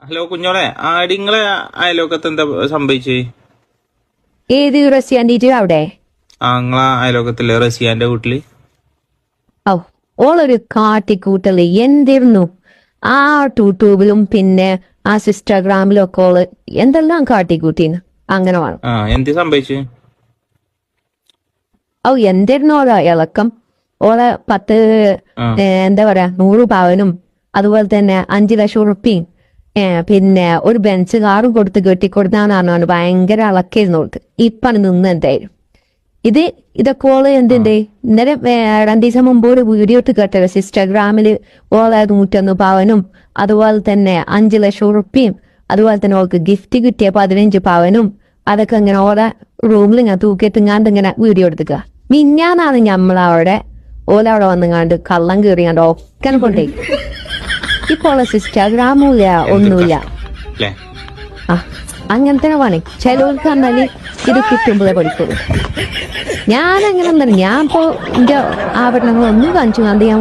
Hello കുഞ്ഞോളെ, ആടിങ്ങളെ അയലോക്കത്ത് എന്താ സംഭവിച്ചേ? ഏത് റസിയാൻ്റെ അവിടെ? നിങ്ങളെ അയലോക്കത്തില്ലേ റസിയാന്റെ വീട്ടില്? ഓ, ഓളൊരു കാട്ടിക്കൂട്ടല് എന്തിരുന്നു. ആ യൂട്യൂബിലും പിന്നെ ആ ഇൻസ്റ്റാഗ്രാമിലും ഒക്കെ ഓള് എന്തെല്ലാം കാട്ടിക്കൂട്ടീന്ന്. അങ്ങനെ വേണം. എന്ത് സംഭവിച്ചു? ഓ, എന്തായിരുന്നു ഓളെ ഇളക്കം. ഓളെ 10 എന്താ പറയാ 100 പവനും അതുപോലെ തന്നെ 5 ലക്ഷം ഉറുപ്പിയും പിന്നെ ഒരു ബെൻസ് കാറും കൊടുത്ത് കെട്ടിക്കൊടുത്താന്ന് പറഞ്ഞാണ് ഭയങ്കര ഇളക്കായിരുന്നു ഓൾക്ക്. ഇപ്പാണ് നിന്ന് എന്തായാലും ഇതൊക്കെ ഓള് എന്തിണ്ട് ഇന്നലെ 2 ദിവസം മുമ്പ് ഒരു വീഡിയോ ഇട്ട് കേട്ടല്ലോ ഇൻസ്റ്റാഗ്രാമില്. ഓളെ 101 പവനും അതുപോലെ തന്നെ 5 ലക്ഷം ഉറുപ്പിയും അതുപോലെ തന്നെ ഓൾക്ക് ഗിഫ്റ്റ് കിട്ടിയ 15 പവനും അതൊക്കെ ഇങ്ങനെ ഓളെ റൂമിൽ ഇങ്ങനെ തൂക്കിയിട്ടിങ്ങാണ്ട് ഇങ്ങനെ വീഡിയോ എടുത്തുക. മിന്നാന്നാണ് ഞമ്മളവിടെ ഓലവിടെ വന്നിങ്ങാണ്ട് കള്ളം കയറിയാണ്ട് ഒക്കെ കൊണ്ടേ. ഇപ്പോൾ ഇൻസ്റ്റാഗ്രാമും ഇല്ല, ഒന്നുമില്ല. അങ്ങനത്തെ പണി ചിലവർക്ക് പറഞ്ഞാല് ഇത് കിട്ടുമ്പോഴേ പഠിക്കുള്ളൂ. ഞാനങ്ങനെ ഞാൻ ഇപ്പോ എന്റെ ആഭരണങ്ങളൊന്നും കാണിച്ചു കണ്ട് ഞാൻ